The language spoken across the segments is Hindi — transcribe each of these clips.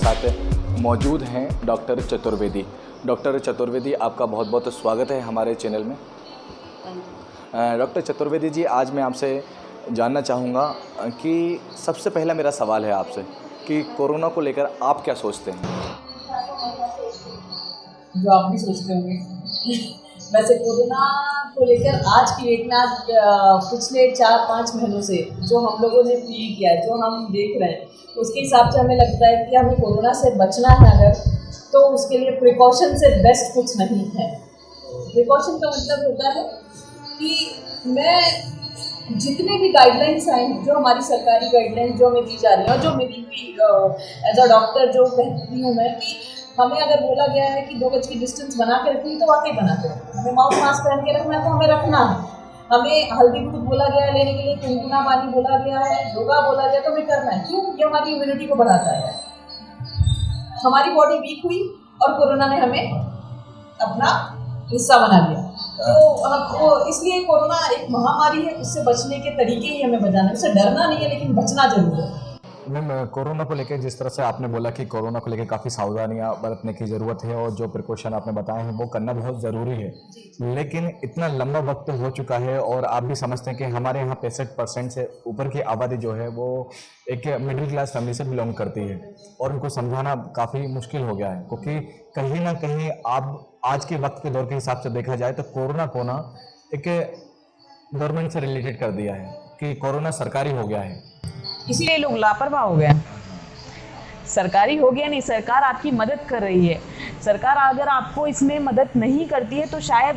साथ मौजूद हैं डॉक्टर चतुर्वेदी। डॉक्टर चतुर्वेदी, आपका बहुत बहुत स्वागत है हमारे चैनल में। डॉक्टर चतुर्वेदी जी, आज मैं आपसे जानना चाहूँगा कि सबसे पहला मेरा सवाल है आपसे कि कोरोना को लेकर आप क्या सोचते हैं? जो आप भी सोचते होंगे। वैसे कोरोना को लेकर आज की डेट में, आज पिछले 4-5 महीनों से जो हम लोगों ने फील किया है, जो हम देख रहे हैं, उसके हिसाब से हमें लगता है कि हमें कोरोना से बचना है अगर, तो उसके लिए प्रिकॉशन से बेस्ट कुछ नहीं है। प्रिकॉशन का मतलब होता है कि मैं जितने भी गाइडलाइंस आए हैं, जो हमारी सरकारी गाइडलाइंस जो हमें दी जा रही है और जो मेरी भी एज अ डॉक्टर जो कहती हूँ मैं कि हमें अगर बोला गया है कि 2 गज की डिस्टेंस बना के रखनी है तो वाकई बना के रखना है। हमें माउथ मास्क पहन के रखना है तो हमें रखना है। हमें हल्दी दूध बोला गया है लेने के लिए, गुनगुना पानी बोला गया है, योगा बोला गया तो हमें करना है। क्यों? ये हमारी इम्यूनिटी को बढ़ाता है। हमारी बॉडी वीक हुई और कोरोना ने हमें अपना हिस्सा बना लिया। तो इसलिए कोरोना एक महामारी है, उससे बचने के तरीके ही हमें बताना है। उससे डरना नहीं है लेकिन बचना जरूर है। मैम, कोरोना को लेकर जिस तरह से आपने बोला कि कोरोना को लेकर काफ़ी सावधानियां बरतने की ज़रूरत है और जो प्रिकॉशन आपने बताए हैं वो करना बहुत ज़रूरी है, लेकिन इतना लंबा वक्त हो चुका है और आप भी समझते हैं कि हमारे यहाँ 65% से ऊपर की आबादी जो है वो एक मिडिल क्लास फैमिली से बिलोंग करती है और उनको समझाना काफ़ी मुश्किल हो गया है, क्योंकि कहीं ना कहीं आप आज के वक्त के दौर के हिसाब से देखा जाए तो कोरोना को ना एक गवर्नमेंट से रिलेटेड कर दिया है कि कोरोना सरकारी हो गया है। इसलिए लोग लापरवाह हो गए। सरकारी हो गया नहीं, सरकार आपकी मदद कर रही है। सरकार अगर आपको इसमें मदद नहीं करती है तो शायद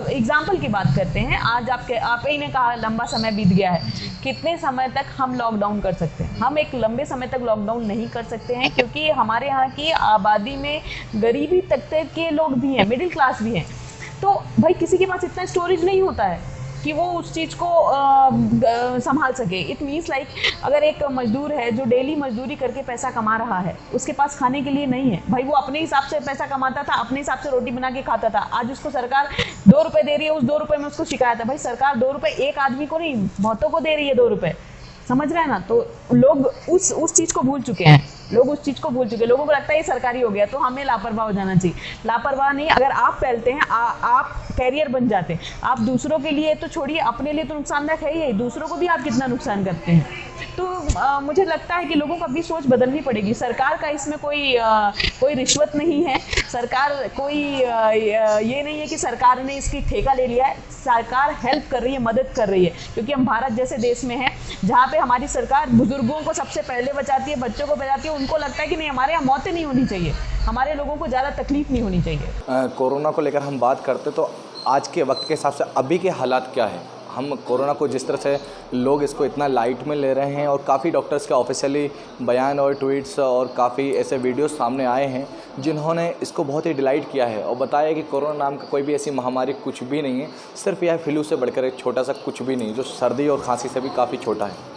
एग्जाम्पल की बात करते हैं, आज आप ही ने कहा लंबा समय बीत गया है। कितने समय तक हम लॉकडाउन कर सकते हैं? हम एक लंबे समय तक लॉकडाउन नहीं कर सकते हैं, क्योंकि हमारे यहाँ की आबादी में गरीबी तबके के लोग भी हैं, मिडिल क्लास भी हैं। तो भाई किसी के पास इतना स्टोरेज नहीं होता है कि वो उस चीज़ को संभाल सके। इट मीन्स लाइक अगर एक मजदूर है जो डेली मजदूरी करके पैसा कमा रहा है, उसके पास खाने के लिए नहीं है, भाई वो अपने हिसाब से पैसा कमाता था, अपने हिसाब से रोटी बना के खाता था। आज उसको सरकार 2 रुपये दे रही है, उस 2 रुपये में उसको शिकायत है। भाई सरकार 2 रुपये एक आदमी को नहीं, बहुतों को दे रही है 2 रुपये। समझ रहे हैं ना? तो लोग उस चीज़ को भूल चुके हैं। लोगों को लगता है ये सरकारी हो गया तो हमें लापरवाह हो जाना चाहिए। लापरवाह नहीं, अगर आप फैलते हैं, आप कैरियर बन जाते हैं। आप दूसरों के लिए तो छोड़िए, अपने लिए तो नुकसानदायक है ही, दूसरों को भी आप कितना नुकसान करते हैं। तो मुझे लगता है कि लोगों का भी सोच बदलनी पड़ेगी। सरकार का इसमें कोई रिश्वत नहीं है। सरकार कोई ये नहीं है कि सरकार ने इसकी ठेका ले लिया है। सरकार हेल्प कर रही है, मदद कर रही है, क्योंकि हम भारत जैसे देश में हैं जहाँ पे हमारी सरकार बुजुर्गों को सबसे पहले बचाती है, बच्चों को बचाती है। उनको लगता है कि नहीं, हमारे यहाँ मौतें नहीं होनी चाहिए, हमारे लोगों को ज़्यादा तकलीफ नहीं होनी चाहिए। कोरोना को लेकर हम बात करते तो आज के वक्त के हिसाब से अभी के हालात क्या है? हम कोरोना को जिस तरह से लोग इसको इतना लाइट में ले रहे हैं और काफ़ी डॉक्टर्स के ऑफिशियली बयान और ट्वीट्स और काफ़ी ऐसे वीडियोस सामने आए हैं जिन्होंने इसको बहुत ही डिलाइट किया है और बताया कि कोरोना नाम का कोई भी ऐसी महामारी कुछ भी नहीं है, सिर्फ यह फ्लू से बढ़कर एक छोटा सा कुछ भी नहीं, जो सर्दी और खांसी से भी काफ़ी छोटा है।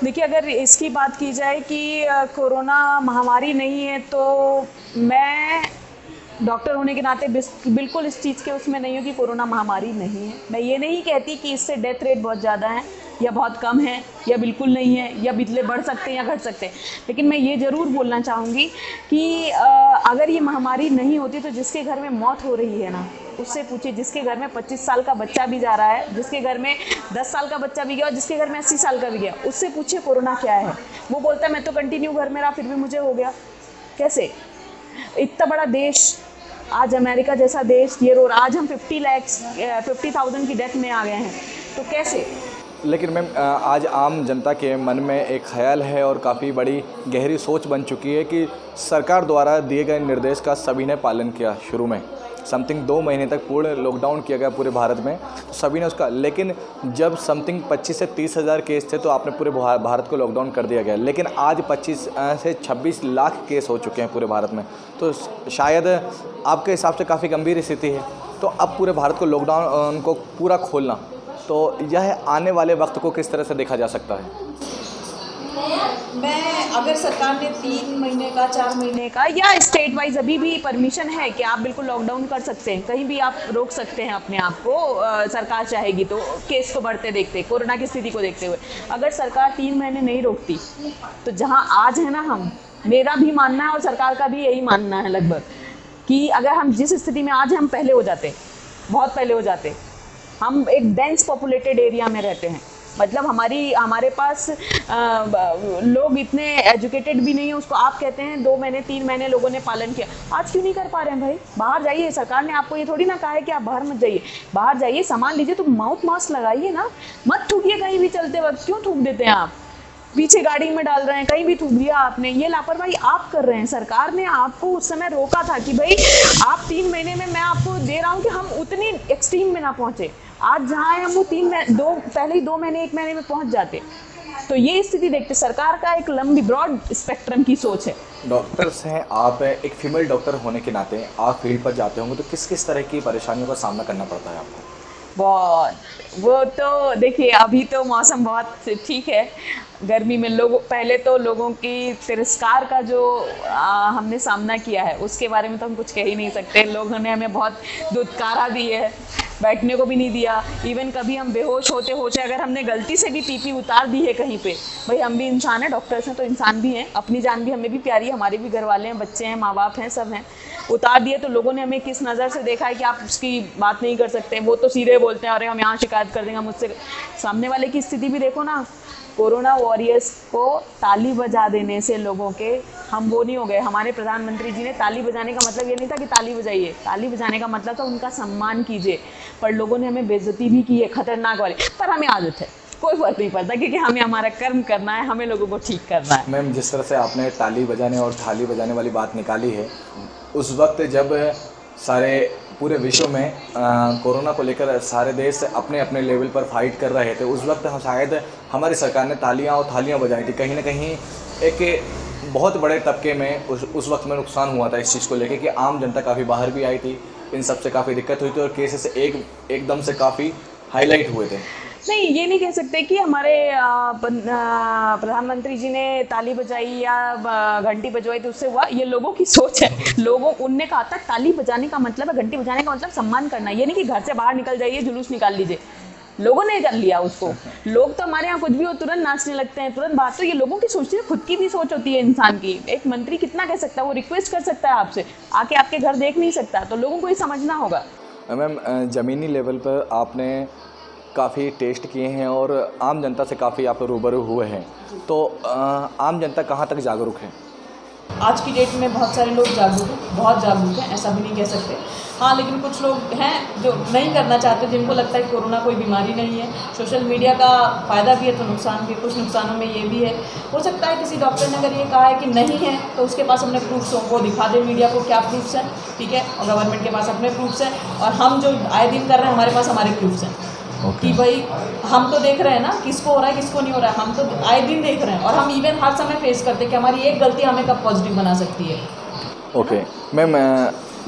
देखिए, अगर इसकी बात की जाए कि कोरोना महामारी नहीं है, तो मैं डॉक्टर होने के नाते बिल्कुल इस चीज़ के उसमें नहीं हूँ कि कोरोना महामारी नहीं है। मैं ये नहीं कहती कि इससे डेथ रेट बहुत ज़्यादा है या बहुत कम है या बिल्कुल नहीं है या बितले बढ़ सकते हैं या घट सकते हैं, लेकिन मैं ये ज़रूर बोलना चाहूँगी कि अगर ये महामारी नहीं होती तो जिसके घर में मौत हो रही है ना, उससे पूछिए। जिसके घर में 25 साल का बच्चा भी जा रहा है, जिसके घर में 10 साल का बच्चा भी गया और जिसके घर में 80 साल का भी गया, उससे पूछिए कोरोना क्या है। वो बोलता है मैं तो कंटिन्यू घर में रहा फिर भी मुझे हो गया। कैसे? इतना बड़ा देश, आज अमेरिका जैसा देश, ये रोड, आज हम 50,000 की डेथ में आ गए हैं, तो कैसे? लेकिन मैम, आज आम जनता के मन में एक ख्याल है और काफ़ी बड़ी गहरी सोच बन चुकी है कि सरकार द्वारा दिए गए निर्देश का सभी ने पालन किया। शुरू में समथिंग 2 महीने तक पूर्ण लॉकडाउन किया गया पूरे भारत में, सभी ने उसका, लेकिन जब समथिंग 25 से 30 हज़ार केस थे तो आपने पूरे भारत को लॉकडाउन कर दिया गया। लेकिन आज 25 से 26 लाख केस हो चुके हैं पूरे भारत में, तो शायद आपके हिसाब से काफ़ी गंभीर स्थिति है। तो अब पूरे भारत को लॉकडाउन को पूरा खोलना, तो यह आने वाले वक्त को किस तरह से देखा जा सकता है? मैं अगर सरकार ने 3 महीने का, 4 महीने का या स्टेट वाइज अभी भी परमिशन है कि आप बिल्कुल लॉकडाउन कर सकते हैं, कहीं भी आप रोक सकते हैं अपने आप को, सरकार चाहेगी तो, केस को बढ़ते देखते, कोरोना की स्थिति को देखते हुए। अगर सरकार 3 महीने नहीं रोकती तो जहां आज है ना हम, मेरा भी मानना है और सरकार का भी यही मानना है लगभग, कि अगर हम जिस स्थिति में आज हैं, हम पहले हो जाते, बहुत पहले हो जाते। हम एक डेंस पॉपुलेटेड एरिया में रहते हैं, मतलब हमारे पास लोग इतने एजुकेटेड भी नहीं है। उसको आप कहते हैं 2 महीने 3 महीने लोगों ने पालन किया, आज क्यों नहीं कर पा रहे हैं भाई? बाहर जाइए, सरकार ने आपको ये थोड़ी ना कहा है कि आप बाहर मत जाइए, बाहर जाइए, सामान लीजिए तो माउथ मास्क लगाइए ना, मत थूकिए कहीं भी चलते वक्त। क्यों थूक देते हैं आप? पीछे गाड़ी में डाल रहे हैं, कहीं भी थूक दिया आपने, ये लापरवाही आप कर रहे हैं। सरकार ने आपको उस समय रोका था कि भाई आप 3 महीने में, मैं आपको दे रहा हूँ कि हम उतनी एक्सट्रीम में ना पहुंचे। आज जहाँ है हम वो पहले ही 2 महीने 1 महीने में पहुंच जाते। तो ये स्थिति देखते सरकार का एक लंबी ब्रॉड स्पेक्ट्रम की सोच है। डॉक्टर्स हैं आप, एक फीमेल डॉक्टर होने के नाते आप फील्ड पर जाते होंगे, तो किस किस तरह की परेशानियों का सामना करना पड़ता है आपको? बहुत, वो तो देखिए अभी तो मौसम बहुत ठीक है, गर्मी में पहले तो लोगों की तिरस्कार का जो हमने सामना किया है उसके बारे में तो हम कुछ कह ही नहीं सकते। लोगों ने हमें बहुत दुत्कारा दी है, बैठने को भी नहीं दिया। इवन कभी हम बेहोश होते होते अगर हमने गलती से भी पीपी उतार दी है कहीं पे, भाई हम भी इंसान हैं, डॉक्टर्स हैं तो इंसान भी हैं, अपनी जान भी हमें भी प्यारी है, हमारे भी घर वाले हैं, बच्चे हैं, माँ बाप हैं, सब हैं। उतार दिए तो लोगों ने हमें किस नज़र से देखा है कि आप उसकी बात नहीं कर सकते। वो तो सीधे बोलते हैं अरे हम यहाँ शिकायत कर देंगे मुझसे। सामने वाले की स्थिति भी देखो ना, कोरोना वॉरियर्स को ताली बजा देने से लोगों के हम वो नहीं हो गए। हमारे प्रधानमंत्री जी ने ताली बजाने का मतलब ये नहीं था कि ताली बजाइए, ताली बजाने का मतलब था उनका सम्मान कीजिए, पर लोगों ने हमें बेइज्जती भी की है खतरनाक वाली। पर हमें आदत है, कोई फर्क नहीं पड़ता, क्योंकि हमें हमारा कर्म करना है, हमें लोगों को ठीक करना है। मैम, जिस तरह से आपने ताली बजाने और थाली बजाने वाली बात निकाली है, उस वक्त जब सारे पूरे विश्व में कोरोना को लेकर सारे देश अपने अपने लेवल पर फाइट कर रहे थे, उस वक्त शायद हमारी सरकार ने तालियां और थालियां बजाई थी। कहीं ना कहीं एक बहुत बड़े तबके में उस वक्त में नुकसान हुआ था इस चीज़ को लेकर कि आम जनता काफ़ी बाहर भी आई थी, इन सब से काफ़ी दिक्कत हुई थी और केसेस एकदम से काफ़ी हाईलाइट हुए थे। नहीं, ये नहीं कह सकते कि हमारे प्रधानमंत्री जी ने ताली बजाई या घंटी बजवाई तो उससे हुआ। ये लोगों की सोच है। उनने कहा था ताली बजाने का मतलब है, घंटी बजाने का मतलब सम्मान करना। ये नहीं कि घर से बाहर निकल जाइए जुलूस निकाल लीजिए। लोगों ने कर लिया उसको। लोग तो हमारे यहाँ कुछ भी हो तुरंत नाचने लगते हैं, तुरंत बात। तो ये लोगों की सोच है, खुद की भी सोच होती है इंसान की। एक मंत्री कितना कह सकता है, वो रिक्वेस्ट कर सकता है आपसे, आके आपके घर देख नहीं सकता। तो लोगों को ये समझना होगा। मैम, ज़मीनी लेवल पर आपने काफ़ी टेस्ट किए हैं और आम जनता से काफ़ी आप रूबरू हुए हैं, तो आम जनता कहाँ तक जागरूक है? आज की डेट में बहुत सारे लोग जागरूक हैं, बहुत जागरूक हैं, ऐसा भी नहीं कह सकते। हाँ, लेकिन कुछ लोग हैं जो नहीं करना चाहते, जिनको लगता है कि कोरोना कोई बीमारी नहीं है। सोशल मीडिया का फ़ायदा भी है तो नुकसान भी। कुछ नुकसानों में ये भी है, हो सकता है किसी डॉक्टर ने अगर ये कहा है कि नहीं है तो उसके पास अपने प्रूफ्स हो, वो दिखा दे मीडिया को क्या प्रूफ्स हैं, ठीक है। और गवर्नमेंट के पास अपने प्रूफ्स हैं, और हम जो आए दिन कर रहे हैं हमारे पास हमारे प्रूफ्स हैं। कि भाई हम तो देख रहे हैं ना किसको हो रहा है किसको नहीं हो रहा है, हम तो आए दिन देख रहे हैं। और हम इवन हर समय फेस करते हैं कि हमारी एक गलती हमें कब पॉजिटिव बना सकती है। ओके मैम,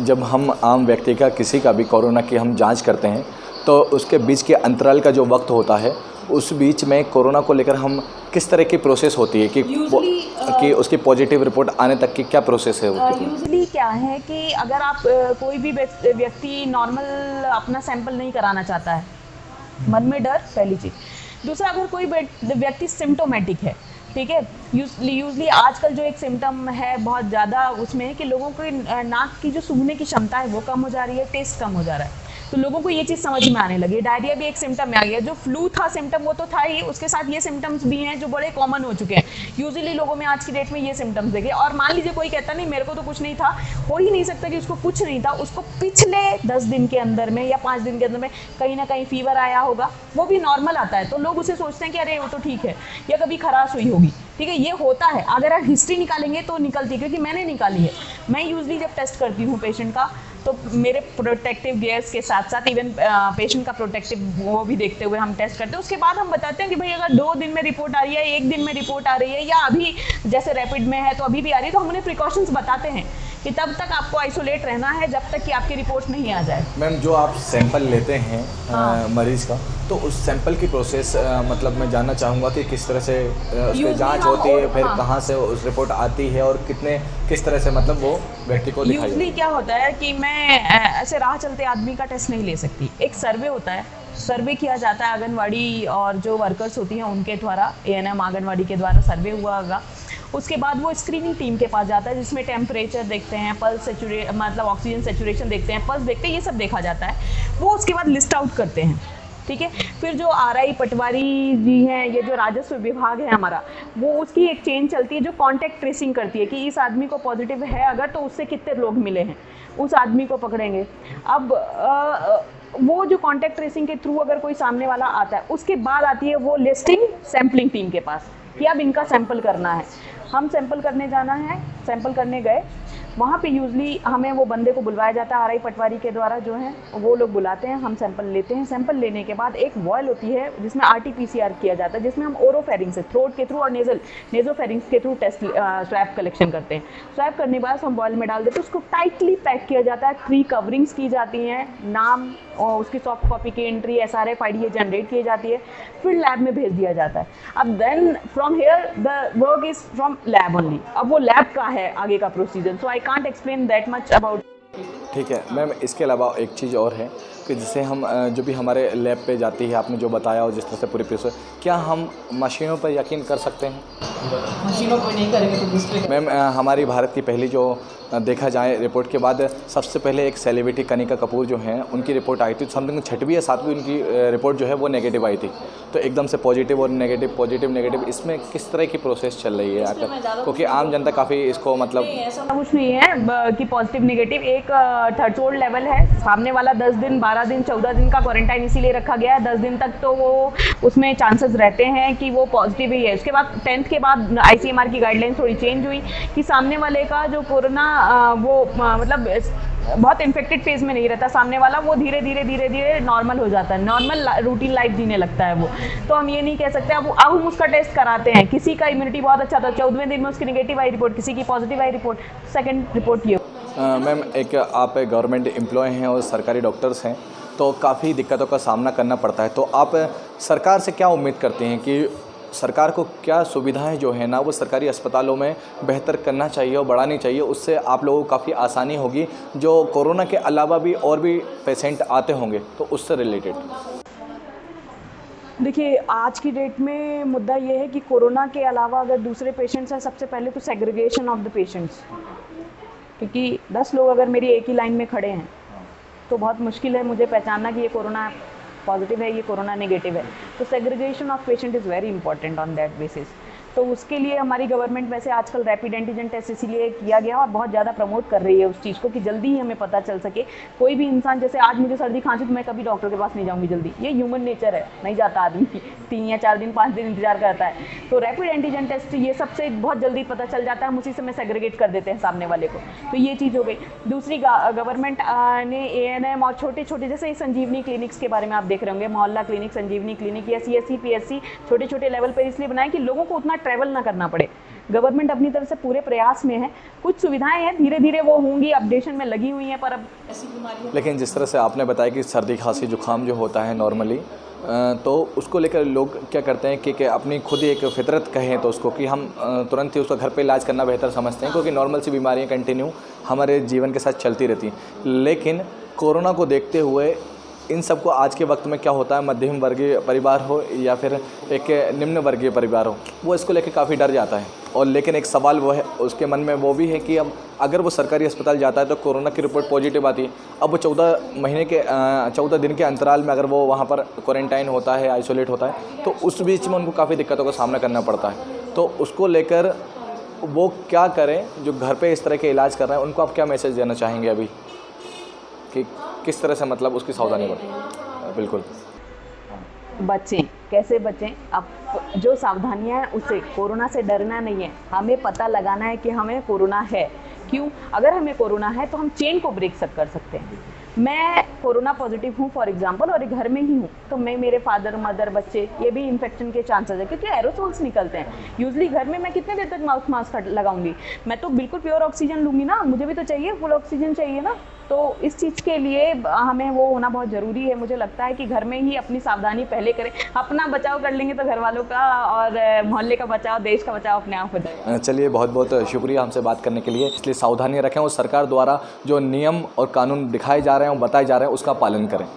जब हम आम व्यक्ति का किसी का भी कोरोना की हम जांच करते हैं तो उसके बीच के अंतराल का जो वक्त होता है, उस बीच में कोरोना को लेकर हम किस तरह की प्रोसेस होती है कि उसकी पॉजिटिव रिपोर्ट आने तक की क्या प्रोसेस है? यूजुअली क्या है कि अगर आप कोई भी व्यक्ति नॉर्मल अपना सैंपल नहीं कराना चाहता है, मन में डर, पहली चीज़। दूसरा, अगर कोई व्यक्ति सिम्टोमेटिक है, ठीक है, यूजली आजकल जो एक सिम्टम है बहुत ज़्यादा उसमें है कि लोगों को नाक की जो सूंघने की क्षमता है वो कम हो जा रही है, टेस्ट कम हो जा रहा है। तो लोगों को ये चीज़ समझ में आने लगी। डायरिया भी एक सिम्टम में आ गया। जो फ्लू था सिम्टम वो तो था ही, उसके साथ ये सिम्टम्स भी हैं जो बड़े कॉमन हो चुके हैं। यूजुअली लोगों में आज की डेट में ये सिम्टम्स देखे। और मान लीजिए कोई कहता नहीं मेरे को तो कुछ नहीं था, हो ही नहीं सकता कि उसको कुछ नहीं था। उसको पिछले 10 दिन के अंदर में या 5 दिन के अंदर में कहीं ना कहीं फीवर आया होगा, वो भी नॉर्मल आता है, तो लोग उसे सोचते हैं कि अरे वो तो ठीक है, या कभी खराश हुई होगी, ठीक है, ये होता है। अगर आप हिस्ट्री निकालेंगे तो निकलती है, क्योंकि मैंने निकाली है। मैं यूजली जब टेस्ट करती हूँ पेशेंट का, तो मेरे प्रोटेक्टिव गियर्स के साथ साथ इवन पेशेंट का प्रोटेक्टिव वो भी देखते हुए हम टेस्ट करते हैं। उसके बाद हम बताते हैं कि भाई अगर 2 दिन में रिपोर्ट आ रही है, 1 दिन में रिपोर्ट आ रही है, या अभी जैसे रैपिड में है तो अभी भी आ रही है, तो हम उन्हें प्रिकॉशंस बताते हैं कि तब तक आपको आइसोलेट रहना है जब तक कि आपकी रिपोर्ट नहीं आ जाए। मैम, जो आप सैंपल लेते हैं मरीज़ का, तो उस सैंपल की प्रोसेस मतलब मैं जानना चाहूँगा कि किस तरह से उसकी जांच होती है, फिर कहाँ से उस रिपोर्ट आती है और किस तरह से मतलब वो व्यक्ति को दिखाई? यूजली क्या होता है कि मैं ऐसे राह चलते आदमी का टेस्ट नहीं ले सकती। एक सर्वे होता है, सर्वे किया जाता है आंगनवाड़ी और जो वर्कर्स होती हैं उनके द्वारा, ANM आंगनवाड़ी के द्वारा सर्वे हुआ होगा। उसके बाद वो स्क्रीनिंग टीम के पास जाता है, जिसमें टेम्परेचर देखते हैं, पल्स मतलब ऑक्सीजन सेचुरेशन देखते हैं, पल्स देखते हैं, ये सब देखा जाता है। वो उसके बाद लिस्ट आउट करते हैं, ठीक है। फिर जो RI पटवारी जी हैं, ये जो राजस्व विभाग है हमारा, वो उसकी एक चेन चलती है जो कांटेक्ट ट्रेसिंग करती है कि इस आदमी को पॉजिटिव है अगर, तो उससे कितने लोग मिले हैं, उस आदमी को पकड़ेंगे। अब वो जो कांटेक्ट ट्रेसिंग के थ्रू अगर कोई सामने वाला आता है, उसके बाद आती है वो लिस्टिंग सैम्पलिंग टीम के पास कि अब इनका सैंपल करना है। हम सैंपल करने जाना है, सैंपल करने गए, वहाँ पे यूजली हमें वो बंदे को बुलवाया जाता है, RI पटवारी के द्वारा जो है वो लोग बुलाते हैं, हम सैंपल लेते हैं। सैंपल लेने के बाद एक वॉयल होती है जिसमें RT-PCR किया जाता है, जिसमें हम ओरोफेरिंग से, थ्रोट के थ्रू और नेजोफेरिंग के थ्रू टेस्ट स्वैब कलेक्शन करते हैं। स्वैब करने के बाद हम वॉयल में डाल देते हैं, उसको टाइटली पैक किया जाता है, 3 कवरिंग्स की जाती हैं, नाम और उसकी सॉफ्ट कॉपी की एंट्री SRFID ये जनरेट की जाती है, फिर लैब में भेज दिया जाता है। अब then from here the work is from lab only. अब वो लैब का है आगे का procedure, so I can't explain that much about. ठीक है मैम, इसके अलावा एक चीज़ और है कि जिसे हम जो भी हमारे लैब पे जाती है, आपने जो बताया और जिस तरह से पूरी प्रोसेस, क्या हम मशीनों पर यकीन कर सकते हैं? मशीनों पर नहीं करेंगे तो दूसरे। मैम हमारी भारत की पहली जो देखा जाए रिपोर्ट के बाद सबसे पहले एक सेलिब्रिटी कनिका कपूर जो हैं, उनकी रिपोर्ट आई थी, समथिंग 6वीं या 7वीं उनकी रिपोर्ट जो है वो नेगेटिव आई थी। तो एकदम से पॉजिटिव और नेगेटिव, पॉजिटिव नेगेटिव, इसमें किस तरह की प्रोसेस चल रही है आकर? क्योंकि आम जनता काफ़ी इसको मतलब ऐसा कुछ नहीं है कि पॉजिटिव नेगेटिव, एक थ्रेशोल्ड लेवल है। सामने वाला 10 दिन, 12 दिन, 14 दिन का क्वारंटाइन इसीलिए रखा गया है। 10 दिन तक तो वो उसमें चांसेस रहते हैं कि वो पॉजिटिव ही है। उसके बाद 10th के बाद ICMR की गाइडलाइंस थोड़ी चेंज हुई कि सामने वाले का जो कोरोना मतलब बहुत इन्फेक्टेड फेज में नहीं रहता सामने वाला, वो धीरे धीरे नॉर्मल हो जाता है, नॉर्मल रूटीन लाइफ जीने लगता है वो। तो हम ये नहीं कह सकते। अब हम उसका टेस्ट कराते हैं, किसी का इम्यूनिटी बहुत अच्छा था, 14वें दिन में उसकी नेगेटिव आई रिपोर्ट, किसी की पॉजिटिव आई रिपोर्ट, सेकंड रिपोर्ट ये। मैम एक आप गवर्नमेंट एम्प्लॉय हैं और सरकारी डॉक्टर्स हैं, तो काफ़ी दिक्कतों का सामना करना पड़ता है, तो आप सरकार से क्या उम्मीद करते हैं कि सरकार को क्या सुविधाएं जो है ना वो सरकारी अस्पतालों में बेहतर करना चाहिए और बढ़ानी चाहिए, उससे आप लोगों को काफ़ी आसानी होगी, जो कोरोना के अलावा भी और भी पेशेंट आते होंगे तो उससे रिलेटेड? देखिए आज की डेट में मुद्दा ये है कि कोरोना के अलावा अगर दूसरे पेशेंट्स हैं, सबसे पहले तो सेग्रीगेशन ऑफ द पेशेंट्स, क्योंकि 10 लोग अगर मेरी एक ही लाइन में खड़े हैं तो बहुत मुश्किल है मुझे पहचानना कि ये कोरोना पॉजिटिव है, ये कोरोना नेगेटिव है। तो segregation of patient is very important on that basis. तो उसके लिए हमारी गवर्नमेंट वैसे आजकल रैपिड एंटीजन टेस्ट इसीलिए किया गया और बहुत ज़्यादा प्रमोट कर रही है उस चीज़ को कि जल्दी ही हमें पता चल सके। कोई भी इंसान, जैसे आज मुझे सर्दी खांसी तो मैं कभी डॉक्टर के पास नहीं जाऊँगी जल्दी, ये ह्यूमन नेचर है, नहीं जाता आदमी 3 या 4 दिन 5 दिन इंतजार करता है। तो रैपिड एंटीजन टेस्ट ये सबसे बहुत जल्दी पता चल जाता है, हम उसी समय सेग्रीगेट कर देते हैं सामने वाले को। तो ये चीज़ हो गई। दूसरी गवर्नमेंट ने ANM और छोटे छोटे जैसे संजीवनी क्लिनिक्स के बारे में आप देख रहे होंगे, मोहल्ला क्लिनिक, संजीवनी क्लिनिक या CSC PSC छोटे छोटे लेवल पर इसलिए बनाए कि लोगों को उतना ट्रैवल ना करना पड़े। गवर्नमेंट अपनी तरफ से पूरे प्रयास में है, कुछ सुविधाएं हैं, धीरे धीरे वो होंगी, अपडेशन में लगी हुई हैं, पर अब ऐसी बीमारी। लेकिन जिस तरह से आपने बताया कि सर्दी खांसी जुकाम जो होता है नॉर्मली, तो उसको लेकर लोग क्या करते हैं कि अपनी खुद ही एक फितरत कहें तो उसको कि हम तुरंत ही उसका घर पे इलाज करना बेहतर समझते हैं, क्योंकि नॉर्मल सी बीमारियां कंटिन्यू हमारे जीवन के साथ चलती रहती हैं। लेकिन कोरोना को देखते हुए इन सबको आज के वक्त में क्या होता है, मध्यम वर्गीय परिवार हो या फिर एक निम्न वर्गीय परिवार हो, वो इसको लेकर काफ़ी डर जाता है। और लेकिन एक सवाल वो है उसके मन में, वो भी है कि अब अगर वो सरकारी अस्पताल जाता है तो कोरोना की रिपोर्ट पॉजिटिव आती है, अब वो 14 दिन के अंतराल में अगर वो वहाँ पर क्वारंटाइन होता है, आइसोलेट होता है, तो उस बीच में उनको काफ़ी दिक्कतों का सामना करना पड़ता है। तो उसको लेकर वो क्या करें जो घर पे इस तरह के इलाज कर रहे हैं, उनको आप क्या मैसेज देना चाहेंगे अभी कि किस तरह से मतलब उसकी सावधानी बरतें? बिल्कुल बचें, कैसे बचें? अब जो सावधानियां हैं उससे, कोरोना से डरना नहीं है, हमें पता लगाना है कि हमें कोरोना है। क्यों? अगर हमें कोरोना है तो हम चेन को ब्रेक कर सकते हैं। मैं कोरोना पॉजिटिव हूँ फॉर एग्जांपल और घर में ही हूँ, तो मैं, मेरे फादर मदर बच्चे, ये भी इन्फेक्शन के चांसेस है क्योंकि एरोसोल्स निकलते हैं। यूजली घर में मैं कितने देर तक मास्क लगाऊंगी? मैं तो बिल्कुल प्योर ऑक्सीजन लूँगी ना, मुझे भी तो चाहिए, फुल ऑक्सीजन चाहिए ना। तो इस चीज़ के लिए हमें वो होना बहुत ज़रूरी है। मुझे लगता है कि घर में ही अपनी सावधानी पहले करें, अपना बचाव कर लेंगे तो घर वालों का और मोहल्ले का बचाव, देश का बचाव अपने आप हो जाएगा। चलिए, बहुत बहुत शुक्रिया हमसे बात करने के लिए। इसलिए सावधानी रखें और सरकार द्वारा जो नियम और कानून दिखाए जा रहे हैं और बताए जा रहे हैं उसका पालन करें।